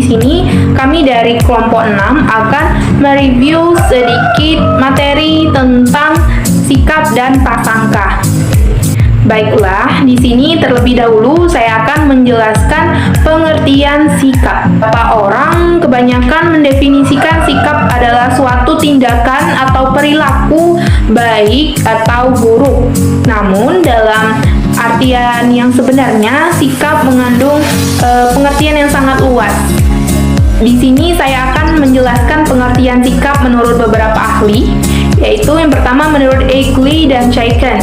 di sini kami dari kelompok 6 akan mereview sedikit materi tentang sikap dan prasangka. Baiklah, di sini terlebih dahulu saya akan menjelaskan pengertian sikap. Beberapa orang kebanyakan mendefinisikan sikap adalah suatu tindakan atau perilaku baik atau buruk. Namun dalam artian yang sebenarnya, sikap mengandung pengertian yang sangat luas. Di sini saya akan menjelaskan pengertian sikap menurut beberapa ahli, yaitu yang pertama menurut Egli dan Chaiken.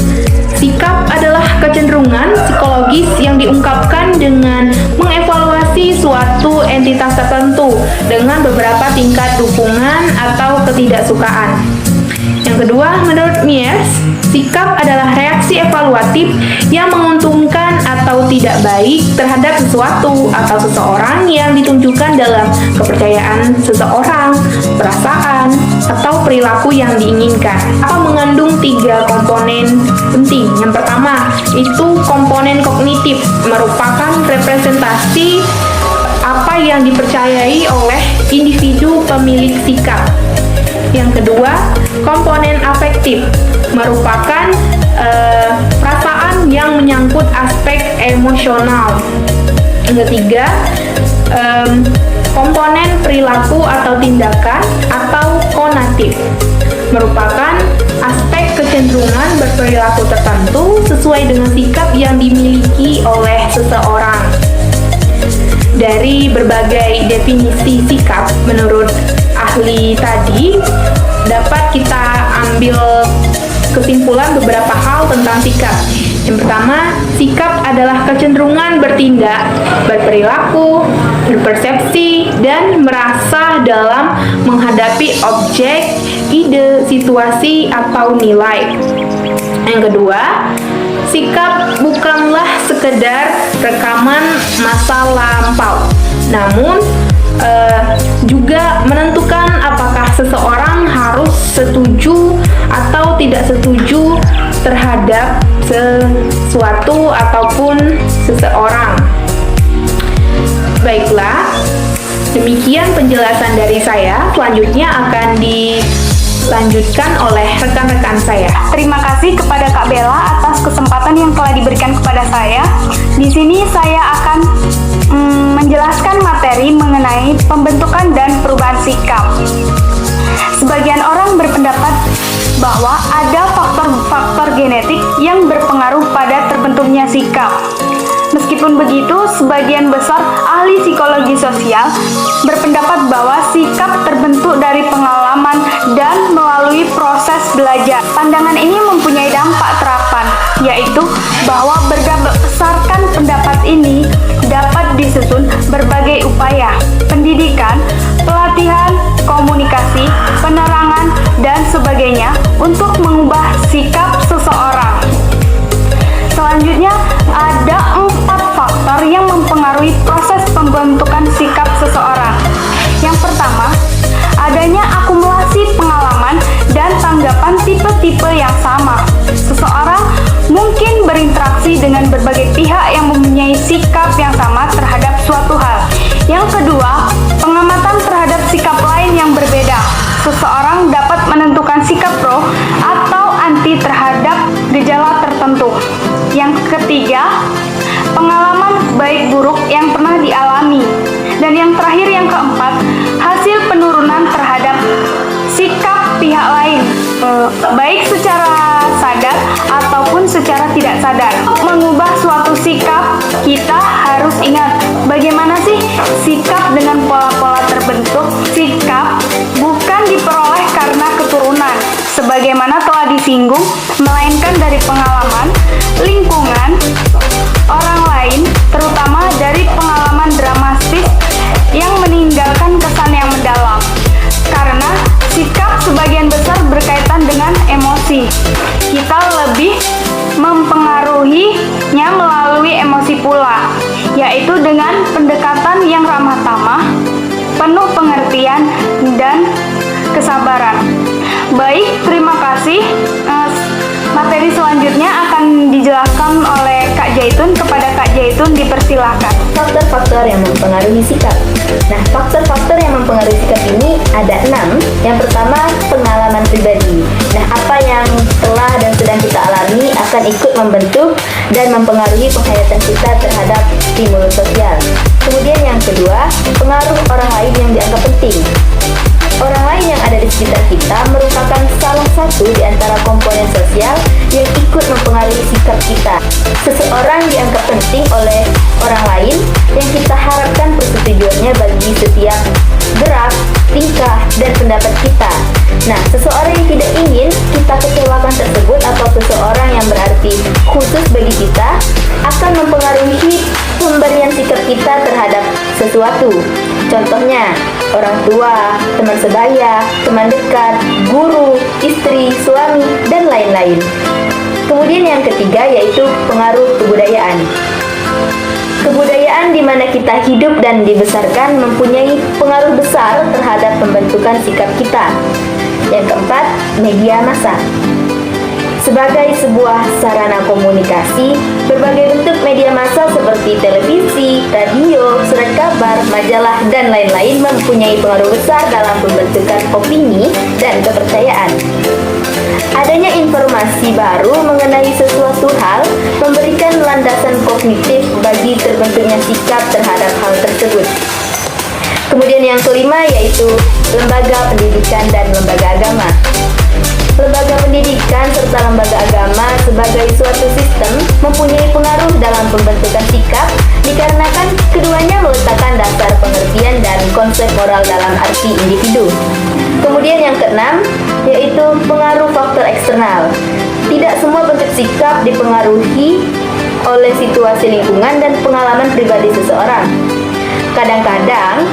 Sikap adalah kecenderungan psikologis yang diungkapkan dengan mengevaluasi suatu entitas tertentu dengan beberapa tingkat dukungan atau ketidaksukaan. Yang kedua, menurut Myers, sikap adalah reaksi evaluatif yang menguntungkan atau tidak baik terhadap sesuatu atau seseorang yang ditunjukkan dalam kepercayaan seseorang, perasaan, atau perilaku yang diinginkan. Apa mengandung 3 komponen penting. Yang pertama, itu komponen kognitif, merupakan representasi apa yang dipercayai oleh individu pemilik sikap. Yang kedua, komponen afektif, merupakan perasaan yang menyangkut aspek emosional. Yang ketiga, komponen perilaku atau tindakan atau konatif, merupakan aspek kecenderungan berperilaku tertentu sesuai dengan sikap yang dimiliki oleh seseorang. Dari berbagai definisi sikap menurut ahli tadi, dapat kita ambil kesimpulan beberapa hal tentang sikap. Yang pertama, sikap adalah kecenderungan bertindak, berperilaku, berpersepsi, dan merasa dalam menghadapi objek, ide, situasi, atau nilai. Yang kedua, sikap bukanlah sekedar rekaman masa lampau, namun juga menentukan apakah seseorang harus setuju atau tidak setuju terhadap sesuatu ataupun seseorang. Baiklah, demikian penjelasan dari saya. Selanjutnya akan dilanjutkan oleh rekan-rekan saya. Terima kasih kepada Kak Bella atas kesempatan yang telah diberikan kepada saya. Di sini saya akan menjelaskan materi mengenai pembentukan dan perubahan sikap. Sebagian orang berpendapat bahwa ada faktor-faktor genetik yang berpengaruh pada terbentuknya sikap. Meskipun begitu, sebagian besar ahli psikologi sosial berpendapat bahwa sikap terbentuk dari pengalaman dan melalui proses belajar. Pandangan ini mempunyai dampak terapan, yaitu bahwa berdasarkan pendapat ini dapat disusun berbagai upaya, pendidikan, pelatihan, komunikasi, penerangan, dan sebagainya untuk mengubah sikap seseorang. Selanjutnya, ada 4 faktor yang mempengaruhi proses pembentukan sikap seseorang. Yang pertama, adanya akumulasi pengalaman dan tanggapan tipe-tipe yang sama. Seseorang mungkin berinteraksi dengan berbagai pihak yang mempunyai sikap yang sama terhadap suatu hal. Yang kedua, pengamatan terhadap sikap lain yang berbeda. Seseorang dapat menentukan sikap pro atau anti terhadap gejala tertentu. Yang ketiga, pengalaman baik buruk yang pernah dialami. Dan yang terakhir, yang keempat, hasil penurunan terhadap sikap pihak lain, baik secara sadar ataupun secara tidak sadar. Untuk mengubah suatu sikap, kita harus ingat bagaimana sih sikap dengan pola-pola terbentuk. Sikap bukan diperoleh karena keturunan, sebagaimana telah disinggung, melainkan dari pengalaman, lingkungan, orang lain, terutama dari pengalaman dramatis yang meninggalkan kesan yang mendalam. Karena sikap sebagian besar berkaitan dengan emosi. Kita lebih mempengaruhinya melalui emosi pula, yaitu dengan pendekatan yang ramah tamah, penuh pengertian, dan kesabaran. Baik, terima kasih. Materi selanjutnya akan dijelaskan oleh Kak Jaitun kepada Kak Al-Zaitun dipersilahkan. Faktor-faktor yang mempengaruhi sikap. Nah, faktor-faktor yang mempengaruhi sikap ini ada 6. Yang pertama, pengalaman pribadi. Nah, apa yang telah dan sedang kita alami akan ikut membentuk dan mempengaruhi penghayatan kita terhadap stimulus sosial. Kemudian yang kedua, pengaruh orang lain yang dianggap penting. Orang lain yang ada di sekitar kita merupakan salah satu di antara komponen sosial yang ikut mempengaruhi sikap kita. Seseorang dianggap penting oleh orang lain yang kita harapkan persetujuannya bagi setiap gerak, tingkah, dan pendapat kita. Nah, seseorang yang tidak ingin kita kecewakan tersebut atau seseorang yang berarti khusus bagi kita akan mempengaruhi pemberian sikap kita terhadap sesuatu. Contohnya, orang tua, teman sebaya, teman dekat, guru, istri, suami, dan lain-lain. Kemudian yang ketiga yaitu pengaruh kebudayaan. Kebudayaan di mana kita hidup dan dibesarkan mempunyai pengaruh besar terhadap pembentukan sikap kita. Yang keempat, media massa. Sebagai sebuah sarana komunikasi, berbagai bentuk media massa seperti televisi, radio, surat kabar, majalah, dan lain-lain mempunyai pengaruh besar dalam pembentukan opini dan kepercayaan. Adanya informasi baru mengenai sesuatu hal memberikan landasan kognitif bagi terbentuknya sikap terhadap hal tersebut. Kemudian yang kelima yaitu lembaga pendidikan dan lembaga agama. Lembaga pendidikan serta lembaga agama sebagai suatu sistem mempunyai pengaruh dalam pembentukan sikap dikarenakan keduanya meletakkan dasar pengertian dan konsep moral dalam arti individu. Kemudian yang keenam yaitu pengaruh faktor eksternal. Tidak semua bentuk sikap dipengaruhi oleh situasi lingkungan dan pengalaman pribadi seseorang. Kadang-kadang,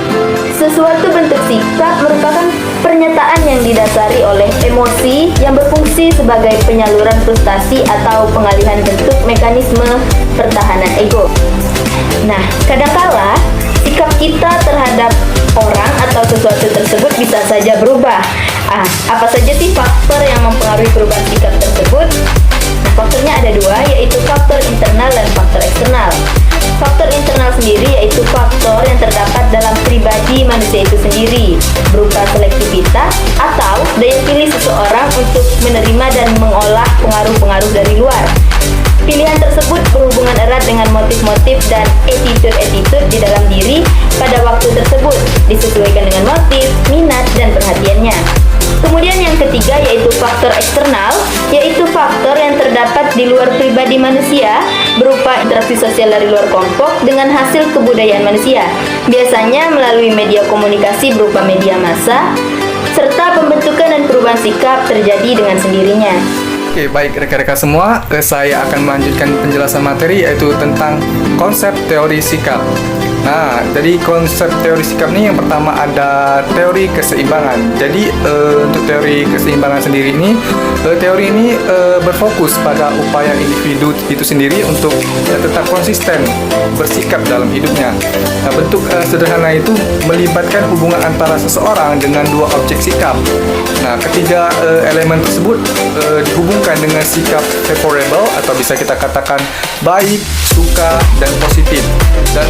sesuatu bentuk sikap merupakan pernyataan yang didasari oleh emosi yang berfungsi sebagai penyaluran frustasi atau pengalihan bentuk mekanisme pertahanan ego. Nah, kadangkala sikap kita terhadap orang atau sesuatu tersebut bisa saja berubah. Apa saja sih faktor yang mempengaruhi perubahan sikap tersebut? Nah, faktornya ada dua, yaitu faktor internal dan faktor eksternal. Faktor internal sendiri yaitu faktor yang terdapat dalam pribadi manusia itu sendiri, berupa selektivitas atau daya pilih seseorang untuk menerima dan mengolah pengaruh-pengaruh dari luar. Pilihan tersebut berhubungan erat dengan motif-motif dan attitude-attitude di dalam diri pada waktu tersebut, disesuaikan dengan motif, minat, dan perhatiannya. Kemudian yang ketiga yaitu faktor eksternal, yaitu faktor yang terdapat di luar pribadi manusia, berupa interaksi sosial dari luar kelompok dengan hasil kebudayaan manusia, biasanya melalui media komunikasi berupa media massa, serta pembentukan dan perubahan sikap terjadi dengan sendirinya. Oke, baik rekan-rekan semua, saya akan melanjutkan penjelasan materi yaitu tentang konsep teori sikap. Nah, jadi konsep teori sikap ini yang pertama ada teori keseimbangan. Jadi untuk teori keseimbangan sendiri ini, teori ini berfokus pada upaya individu itu sendiri untuk tetap konsisten bersikap dalam hidupnya. Nah, bentuk sederhana itu melibatkan hubungan antara seseorang dengan dua objek sikap. Nah, ketiga elemen tersebut dihubungkan dengan sikap favorable atau bisa kita katakan baik, suka, dan positif. Dan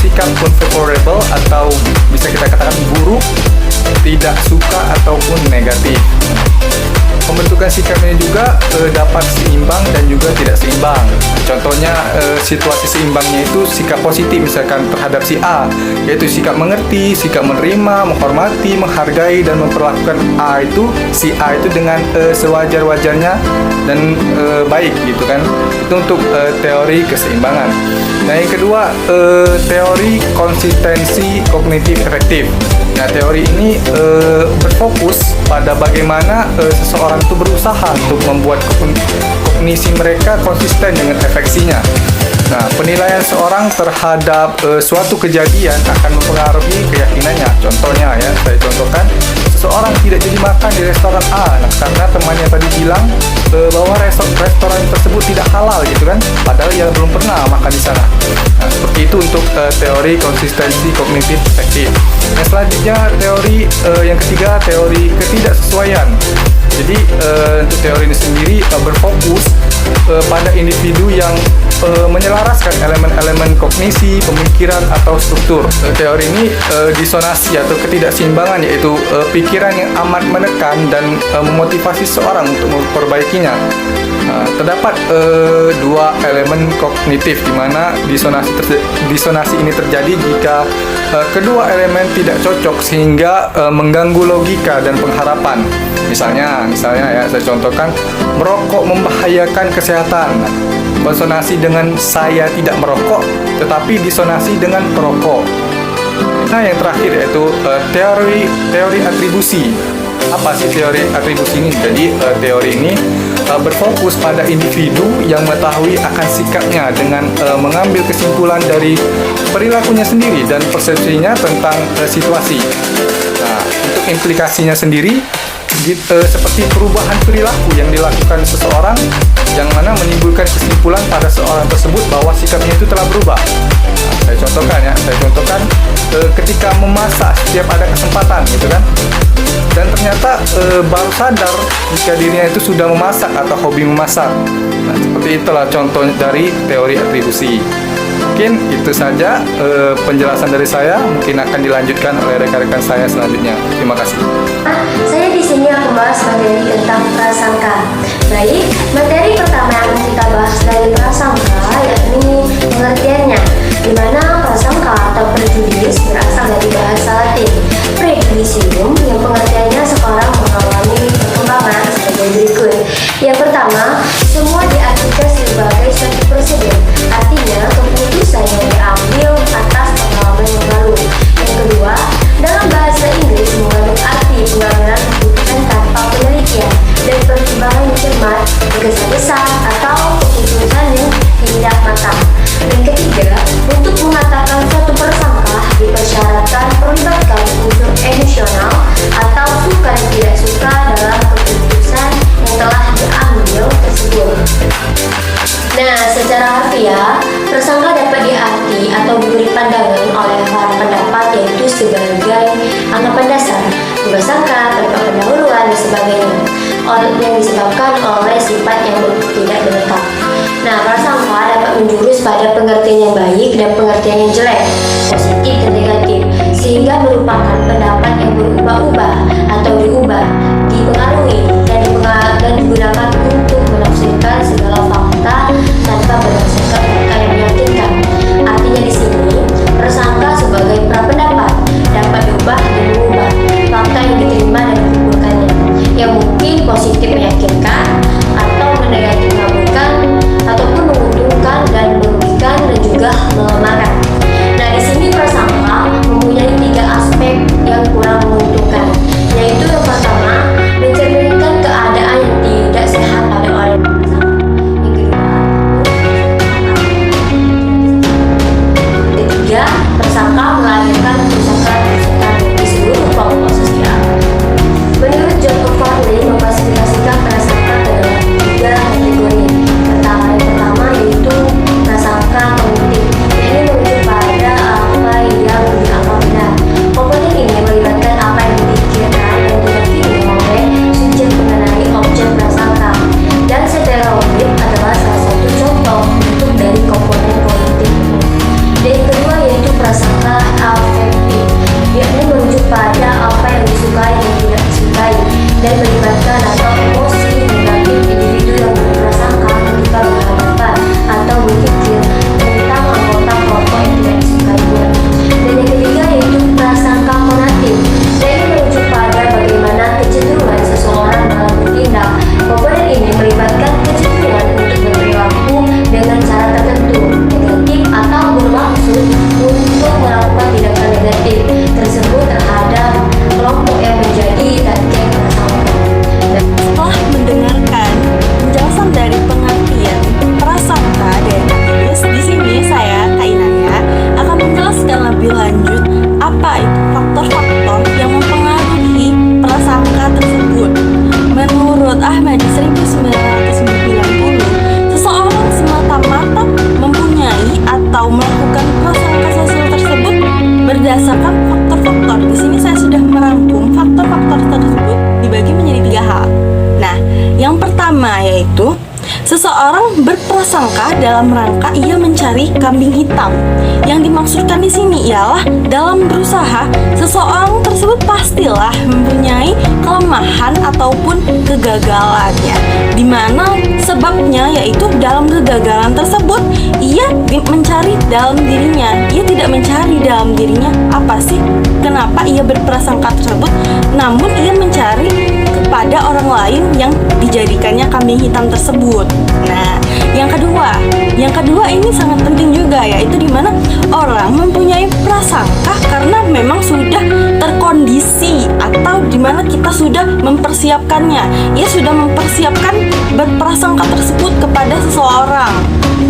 sikap unfavorable atau bisa kita katakan buruk, tidak suka, ataupun negatif. Pembentukan sikap ini juga dapat seimbang dan juga tidak seimbang. Contohnya situasi seimbangnya itu sikap positif misalkan terhadap si A, yaitu sikap mengerti, sikap menerima, menghormati, menghargai, dan memperlakukan si A itu dengan sewajar-wajarnya dan baik gitu kan. Itu untuk teori keseimbangan. Nah, yang kedua teori konsistensi kognitif efektif. Nah, teori ini berfokus pada bagaimana seseorang itu berusaha untuk membuat kognisi mereka konsisten dengan efeksinya. Nah, penilaian seorang terhadap suatu kejadian akan mempengaruhi keyakinannya. Contohnya ya, saya contohkan, seseorang tidak jadi makan di restoran A, karena temannya tadi bilang bahwa restoran tersebut tidak halal gitu kan, padahal ia belum pernah makan di sana. Nah, seperti itu untuk teori konsistensi kognitif efektif. Yang selanjutnya teori yang ketiga, teori ketidaksesuaian. Jadi untuk teori ini sendiri berfokus pada individu yang menyelaraskan elemen-elemen kognisi, pemikiran, atau struktur. Teori ini disonasi atau ketidakseimbangan, yaitu pikiran yang amat menekan dan memotivasi seorang untuk memperbaikinya. Terdapat dua elemen kognitif di mana disonasi ini terjadi jika kedua elemen tidak cocok sehingga mengganggu logika dan pengharapan. Misalnya ya, saya contohkan, merokok membahayakan kesehatan. Konsonansi dengan saya tidak merokok, tetapi disonasi dengan perokok. Nah, yang terakhir yaitu teori atribusi. Apa sih teori atribusi ini? Jadi teori ini berfokus pada individu yang mengetahui akan sikapnya dengan mengambil kesimpulan dari perilakunya sendiri dan persepsinya tentang situasi. Nah, untuk implikasinya sendiri, seperti perubahan perilaku yang dilakukan seseorang yang mana menimbulkan kesimpulan pada seorang tersebut bahwa sikapnya itu telah berubah. Nah, saya contohkan ketika memasak setiap ada kesempatan gitu kan, dan ternyata baru sadar jika dirinya itu sudah memasak atau hobi memasak. Nah, seperti itulah contoh dari teori atribusi. Mungkin itu saja penjelasan dari saya. Mungkin akan dilanjutkan oleh rekan-rekan saya selanjutnya. Terima kasih. Saya di sini akan bahas materi tentang prasangka. Baik, materi pertama yang kita bahas dari prasangka yakni pengertiannya, di mana prasangka atau prejudis berasal dari bahasa Latin prejudicium yang pengertiannya sekarang mengalami perkembangan sebagai berikut. Yang pertama, semua diartikan sebagai suatu prosedur, artinya keputusan yang diambil atas pengalaman yang lalu. Yang kedua, dalam bahasa Inggris mengandung arti pengambilan keputusan tanpa penelitian dan pertimbangan yang cermat, tergesa-gesa atau keputusan yang tidak matang. Yang ketiga, untuk mengatakan suatu prasangka dipersyaratkan melibatkan unsur emosional atau suka dan tidak suka dalam keputusan yang telah diambil tersebut. Nah, secara harfiah, prasangka dapat diarti atau diberi pandangan oleh para pendapat yaitu sebagai anggapan dasar, prasangka, pendapat pendahuluan dan sebagainya yang disebabkan oleh sifat yang tidak menetap. Nah, prasangka dapat menjurus pada pengertian yang baik dan pengertian yang jelek, positif dan negatif, sehingga merupakan pendapat yang berubah-ubah atau diubah, dipengaruhi dan digunakan untuk menafsirkan segala fakta tanpa berdasarkan fakta yang meyakinkan. Artinya di sini, prasangka sebagai prapendapat dapat diubah dan mengubah fakta yang diterima dan dikumpulkannya, yang mungkin positif meyakinkan atau negatif mengabulkan ataupun menguntungkan dan merugikan dan juga melemahkan. Nah, di sini prasangka mempunyai 3 aspek yang kurang menguntungkan, yaitu yang pertama, mencerminkan keadaan yang tidak sehat pada orang. Yang kedua, ketiga, prasangka melahirkan kerusakan di seluruh kelompok sosial. Menurut John Farley mengklasifikasikan prasangka ke dalam 3 kategori. Yang pertama yaitu prasangka kognitif. Ini merujuk pada apa yang dianggap benar. Komponen ini melibatkan apa yang dipikirkan dan diyakini oleh subjek mengenai objek prasangka. Dan stereotip adalah salah satu contoh bentuk dari komponen kognitif ini. Dan yang kedua yaitu prasangka afektif, yakni merujuk pada apa yang disukai dan tidak disukai, dan melibatkan atau emosi negatif individu yang berprasangka ketika berhadapan atau berpikir tentang anggota kelompok yang tidak disukainya. Dan yang ketiga yaitu prasangka konatif, yang merujuk pada bagaimana kecenderungan seseorang dalam bertindak. Komponen ini melibatkan kecenderungan untuk berperilaku dengan cara tertentu, negatif atau bermaksud untuk melakukan tindakan negatif tersebut terhadap kelompok yang menjadi target prasangka. Setelah mendengarkan penjelasan dari pengertian prasangka dari penulis, di sini saya, Kak Inaya, akan menjelaskan lebih lanjut apa itu faktor-faktor yang mempengaruhi prasangka tersebut. Menurut Ahmadi 1990, seseorang semata-mata mempunyai atau melakukan prasangka sosial tersebut berdasarkan faktor-faktor. Di sini saya sudah merangkum faktor-faktor tersebut dibagi menjadi 3 hal. Nah, yang pertama yaitu seseorang berprasangka dalam rangka ia mencari kambing hitam. Yang dimaksudkan di sini ialah dalam berusaha seseorang tersebut pastilah mempunyai kelemahan ataupun kegagalannya, di mana sebabnya yaitu dalam kegagalan tersebut ia mencari dalam dirinya. Ia tidak mencari dalam dirinya apa sih kenapa ia berprasangka tersebut, namun ia mencari kepada orang lain yang dijadikannya kambing hitam tersebut. Nah, yang kedua ini sangat penting juga, yaitu dimana orang mempunyai prasangka karena memang sudah terkondisi atau dimana kita sudah mempersiapkannya. Ia sudah mempersiapkan berprasangka tersebut kepada seseorang.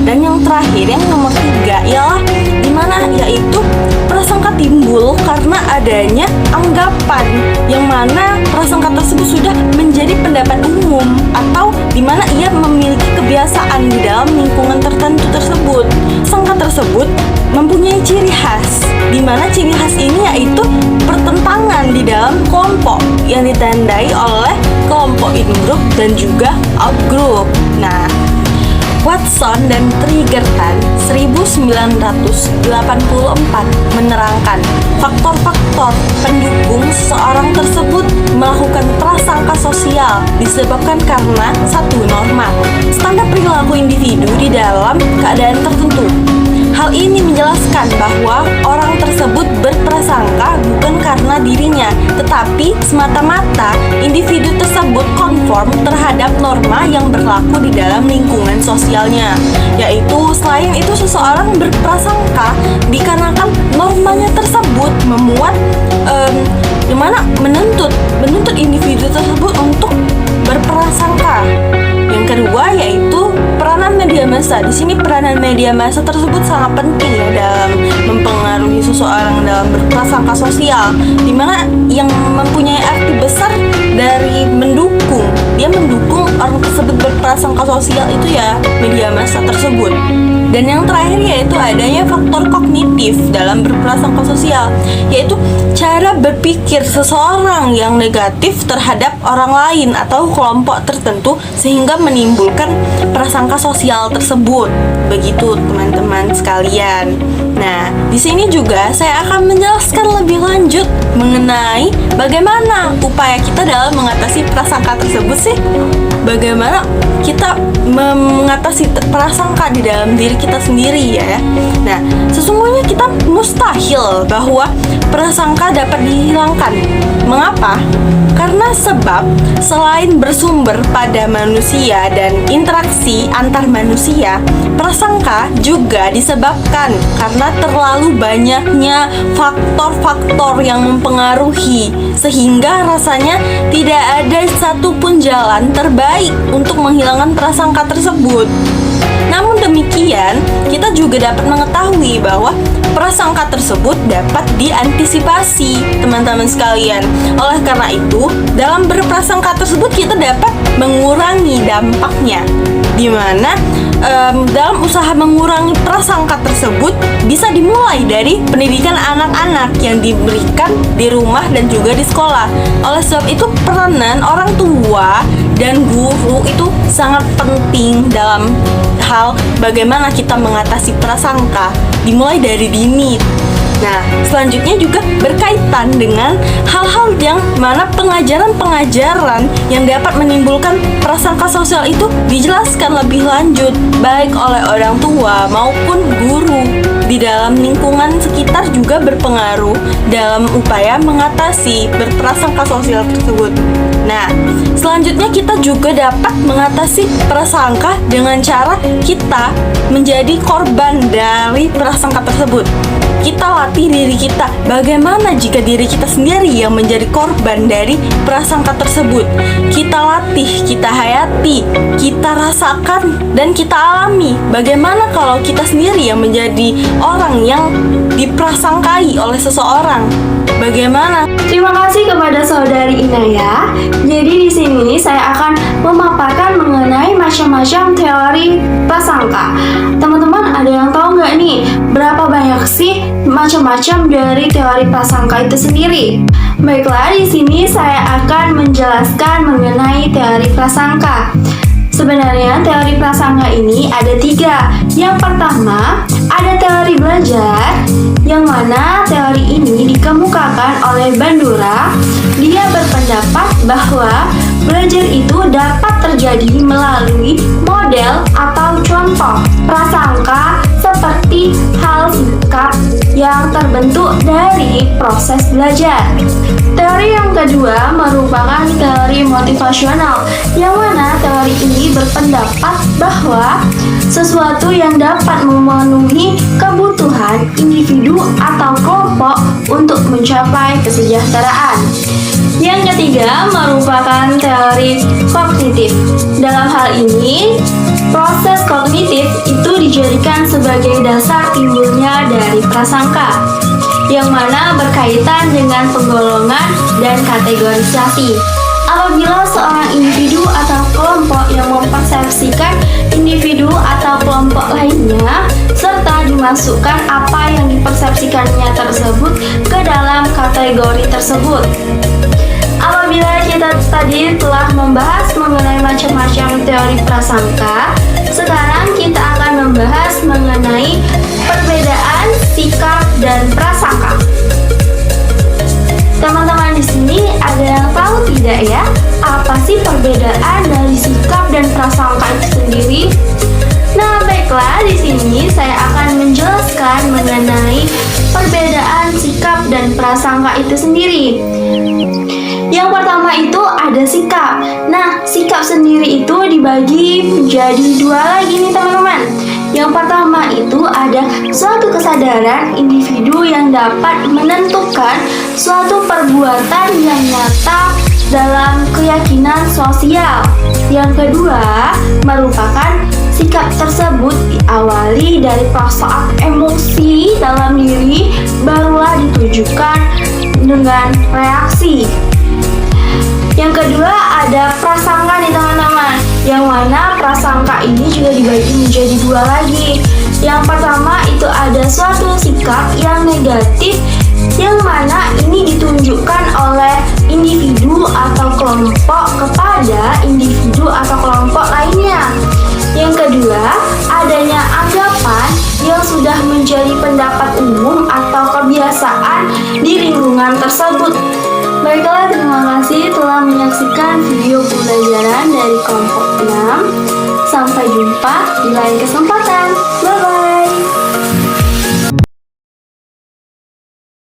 Dan yang terakhir, yang nomor 3 ialah dimana yaitu prasangka timbul karena adanya anggapan, yang mana prasangka tersebut sudah menjadi pendapat umum atau dimana ia memiliki kebiasaan di dalam lingkungan tertentu tersebut. Sangka tersebut mempunyai ciri khas, dimana ciri khas ini yaitu pertentangan di dalam kelompok yang ditandai oleh kelompok in-group dan juga out-group. Nah, Watson dan Tregarthen 1984 menerangkan faktor-faktor pendukung seseorang tersebut melakukan prasangka sosial disebabkan karena satu norma, standar perilaku individu di dalam keadaan tertentu. Hal ini menjelaskan bahwa orang tersebut berprasangka bukan karena dirinya, tetapi semata-mata individu tersebut konform terhadap norma yang berlaku di dalam lingkungan sosialnya. Yaitu selain itu seseorang berprasangka dikarenakan normanya tersebut memuat dimana menuntut individu tersebut untuk berprasangka. Yang kedua yaitu peranan media massa. Di sini peranan media massa tersebut sangat penting ya dalam mempengaruhi seseorang dalam berprasangka sosial, di mana yang mempunyai arti besar dari mendukung. Dia mendukung orang tersebut berprasangka sosial itu ya media massa tersebut. Dan yang terakhir yaitu adanya faktor kognitif dalam berprasangka sosial, yaitu cara berpikir seseorang yang negatif terhadap orang lain atau kelompok tertentu sehingga menimbulkan prasangka sosial tersebut. Begitu teman-teman sekalian. Nah, di sini juga saya akan menjelaskan lebih lanjut mengenai bagaimana upaya kita dalam mengatasi prasangka tersebut sih. Bagaimana kita mengatasi prasangka di dalam diri kita sendiri ya. Nah, sesungguhnya kita mustahil bahwa prasangka dapat dihilangkan. Mengapa? Karena sebab selain bersumber pada manusia dan interaksi antar manusia, prasangka juga disebabkan karena terlalu banyaknya faktor-faktor yang mempengaruhi, sehingga rasanya tidak ada satupun jalan terbaik untuk menghilangkan prasangka tersebut. Namun demikian, kita juga dapat mengetahui bahwa prasangka tersebut dapat diantisipasi, teman-teman sekalian. Oleh karena itu, dalam berprasangka tersebut kita dapat mengurangi dampaknya, di mana dalam usaha mengurangi prasangka tersebut bisa dimulai dari pendidikan anak-anak yang diberikan di rumah dan juga di sekolah. Oleh sebab itu, peranan orang tua dan guru itu sangat penting dalam hal bagaimana kita mengatasi prasangka, dimulai dari dini. Nah, selanjutnya juga berkaitan dengan hal-hal yang mana pengajaran-pengajaran yang dapat menimbulkan prasangka sosial itu dijelaskan lebih lanjut baik oleh orang tua maupun guru. Di dalam lingkungan sekitar juga berpengaruh dalam upaya mengatasi berprasangka sosial tersebut. Nah, selanjutnya kita juga dapat mengatasi prasangka dengan cara kita menjadi korban dari prasangka tersebut. Kita latih diri kita, bagaimana jika diri kita sendiri yang menjadi korban dari prasangka tersebut. Kita latih, kita hayati, kita rasakan, dan kita alami. Bagaimana kalau kita sendiri yang menjadi orang yang diprasangkai oleh seseorang? Bagaimana? Terima kasih kepada saudari Inaya. Jadi di sini saya akan memaparkan mengenai macam-macam teori prasangka. Teman-teman ada yang tahu nggak nih berapa banyak sih macam-macam dari teori prasangka itu sendiri? Baiklah, di sini saya akan menjelaskan mengenai teori prasangka. Sebenarnya teori prasangka ini ada 3. Yang pertama, ada teori belajar, yang mana teori ini dikemukakan oleh Bandura. Dia berpendapat bahwa belajar itu dapat terjadi melalui model atau contoh prasangka seperti hal sikap yang terbentuk dari proses belajar. Teori yang kedua merupakan teori motivasional, yang mana teori ini berpendapat bahwa sesuatu yang dapat memenuhi kebutuhan individu atau kelompok untuk mencapai kesejahteraan. Yang ketiga merupakan teori kognitif. Dalam hal ini, proses kognitif itu dijadikan sebagai dasar timbulnya dari prasangka, yang mana berkaitan dengan penggolongan dan kategorisasi. Apabila seorang individu atau kelompok yang mempersepsikan individu atau kelompok lainnya, serta dimasukkan apa yang dipersepsikannya tersebut ke dalam kategori tersebut. Apabila kita tadi telah membahas mengenai macam-macam teori prasangka, sekarang kita akan membahas mengenai perbedaan sikap dan prasangka. Teman-teman di sini ada yang tahu tidak ya, apa sih perbedaan dari sikap dan prasangka itu sendiri? Nah, baiklah, di sini saya akan menjelaskan mengenai perbedaan sikap dan prasangka itu sendiri. Yang pertama itu ada sikap. Nah, sikap sendiri itu dibagi menjadi 2 lagi nih teman-teman. Yang pertama itu ada suatu kesadaran individu yang dapat menentukan suatu perbuatan yang nyata dalam keyakinan sosial. Yang kedua merupakan sikap tersebut diawali dari perasaan emosi dalam diri, barulah ditujukan dengan reaksi. Yang kedua ada prasangka nih teman-teman, yang mana prasangka ini juga dibagi menjadi 2 lagi. Yang pertama itu ada suatu sikap yang negatif, yang mana ini ditunjukkan oleh individu atau kelompok kepada individu atau kelompok lainnya. Yang kedua, adanya anggapan yang sudah menjadi pendapat umum atau kebiasaan di lingkungan tersebut. Baiklah, terima kasih telah menyaksikan video pembelajaran dari kelompok 6. Sampai jumpa di lain kesempatan. Bye-bye.